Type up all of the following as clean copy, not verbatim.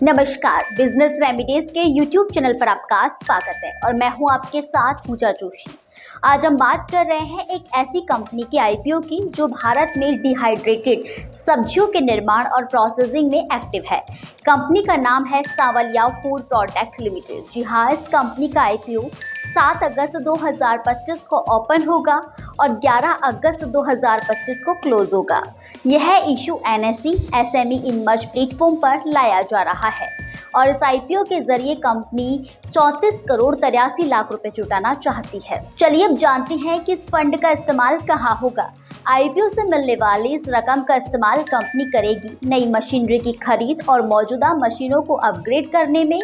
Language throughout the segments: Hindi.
नमस्कार, बिजनेस रेमिडीज के यूट्यूब चैनल पर आपका स्वागत है और मैं हूं आपके साथ पूजा जोशी। आज हम बात कर रहे हैं एक ऐसी कंपनी के आईपीओ की जो भारत में डिहाइड्रेटेड सब्जियों के निर्माण और प्रोसेसिंग में एक्टिव है। कंपनी का नाम है सांवलिया फूड प्रोडक्ट लिमिटेड। जी हाँ, इस कंपनी का आईपीओ 7 अगस्त 2025 को ओपन होगा और 11 अगस्त 2025 को क्लोज होगा। यह इशू एनएसई एसएमई इन मर्ज प्लेटफॉर्म पर लाया जा रहा है और इस आईपीओ के जरिए कंपनी 34 करोड़ 83 लाख रुपए जुटाना चाहती है। चलिए अब जानते हैं कि इस फंड का इस्तेमाल कहाँ होगा। आईपीओ से मिलने वाली इस रकम का इस्तेमाल कंपनी करेगी नई मशीनरी की खरीद और मौजूदा मशीनों को अपग्रेड करने में,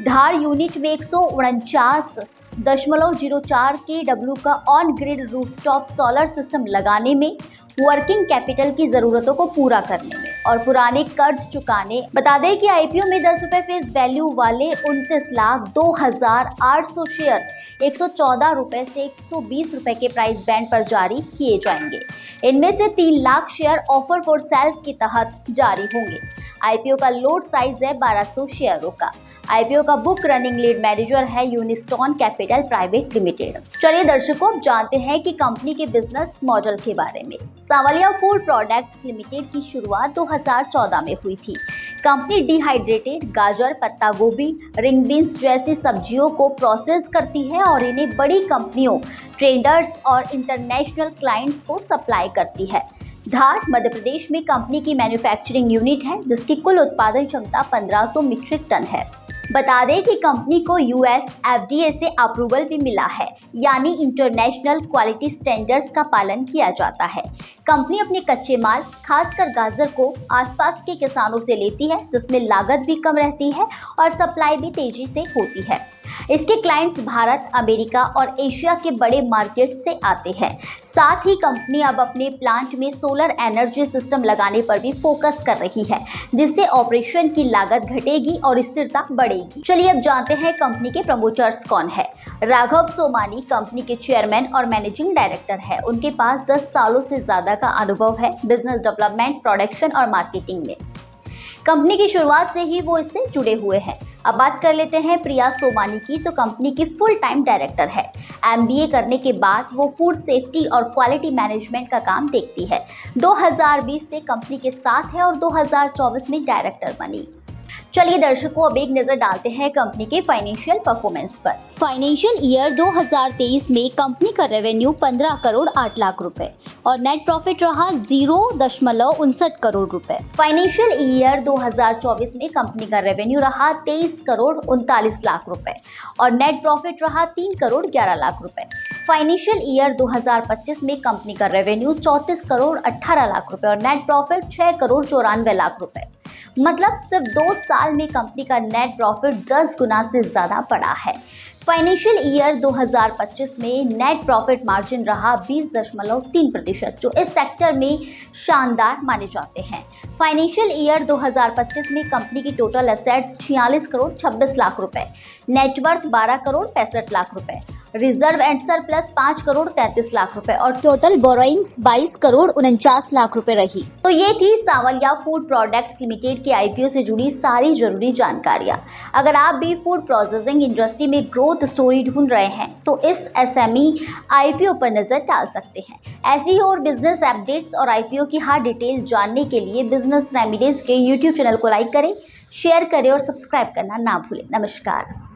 धार यूनिट में 149.04 kW का on grid rooftop solar system लगाने में, वर्किंग कैपिटल की जरूरतों को पूरा करने में और पुराने कर्ज चुकाने। बता दें कि आईपीओ में 10 रुपए फेस वैल्यू वाले 29,02,800 शेयर 114 रुपए से 120 रुपए के प्राइस बैंड पर जारी किए जाएंगे। इनमें से 3 lakh share offer for sale के तहत जारी होंगे। आईपीओ का लोड साइज है 1200 शेयरों का। आईपीओ का बुक रनिंग लीड मैनेजर है यूनिस्टॉन कैपिटल प्राइवेट लिमिटेड। चलिए दर्शकों, अब जानते हैं कि कंपनी के बिजनेस मॉडल के बारे में। सांवलिया फूड प्रोडक्ट्स लिमिटेड की शुरुआत 2014 में हुई थी। कंपनी डिहाइड्रेटेड गाजर, पत्ता गोभी, रिंग बीन्स जैसी सब्जियों को प्रोसेस करती है और इन्हें बड़ी कंपनियों, ट्रेडर्स और इंटरनेशनल क्लाइंट्स को सप्लाई करती है। धार मध्य प्रदेश में कंपनी की मैन्युफैक्चरिंग यूनिट है जिसकी कुल उत्पादन क्षमता 1500 मीट्रिक टन है। बता दें कि कंपनी को यूएस एफडीए से अप्रूवल भी मिला है, यानी इंटरनेशनल क्वालिटी स्टैंडर्ड्स का पालन किया जाता है। कंपनी अपने कच्चे माल, खासकर गाजर को आसपास के किसानों से लेती है, जिसमें लागत भी कम रहती है और सप्लाई भी तेजी से होती है। इसके क्लाइंट्स भारत, अमेरिका और एशिया के बड़े मार्केट से आते हैं। साथ ही कंपनी अब अपने प्लांट में सोलर एनर्जी सिस्टम लगाने पर भी फोकस कर रही है, जिससे ऑपरेशन की लागत घटेगी और स्थिरता बढ़ेगी। चलिए अब जानते हैं कंपनी के प्रमोटर्स कौन है। राघव सोमानी कंपनी के चेयरमैन और मैनेजिंग डायरेक्टर है। उनके पास 10 सालों से ज्यादा का अनुभव है बिजनेस डेवलपमेंट, प्रोडक्शन और मार्केटिंग में। कंपनी की शुरुआत से ही वो इससे जुड़े हुए हैं। अब बात कर लेते हैं प्रिया सोमानी की, तो कंपनी की फुल टाइम डायरेक्टर है। एमबीए करने के बाद वो फूड सेफ्टी और क्वालिटी मैनेजमेंट का काम देखती है। 2020 से कंपनी के साथ है और 2024 में डायरेक्टर बनी। चलिए दर्शकों, अब एक नजर डालते हैं कंपनी के फाइनेंशियल परफॉर्मेंस पर। फाइनेंशियल ईयर 2023 में कंपनी का रेवेन्यू 15 करोड़ 8 लाख रुपए और नेट प्रॉफिट रहा 0.59 करोड़ रुपए। फाइनेंशियल ईयर 2024 में कंपनी का रेवेन्यू रहा 23 करोड़ 39 लाख रुपए और नेट प्रॉफिट रहा 3 करोड़ 11 लाख रुपए। फाइनेंशियल ईयर 2025 में कंपनी का रेवेन्यू 34 करोड़ 18 लाख रुपए और नेट प्रॉफिट 6 करोड़ 94 लाख रुपए। मतलब सिर्फ 2 साल में कंपनी का नेट प्रॉफिट 10 गुना से ज्यादा बढ़ा है। फाइनेंशियल ईयर 2025 में नेट प्रॉफिट मार्जिन रहा 20.3%, जो इस सेक्टर में शानदार माने जाते हैं। फाइनेंशियल ईयर 2025 में कंपनी की टोटल एसेट्स 46 करोड़ 26 लाख रुपए, नेटवर्थ 12 करोड़ 65 लाख रुपए, reserve and surplus 5 crore 33 lakh रुपए और टोटल बोरोइंग्स 22 करोड़ 49 लाख रुपए रही। तो ये थी सांवलिया फूड प्रोडक्ट्स लिमिटेड के आईपीओ से जुड़ी सारी जरूरी जानकारियां। अगर आप भी फूड प्रोसेसिंग इंडस्ट्री में ग्रोथ स्टोरी ढूंढ रहे हैं तो इस एसएमई आईपीओ पर नजर डाल सकते हैं। ऐसी ही और बिजनेस अपडेट्स और आईपीओ की हर डिटेल जानने के लिए बिजनेस रेमिडीज के यूट्यूब चैनल को लाइक करें, शेयर करें और सब्सक्राइब करना ना भूलें। नमस्कार।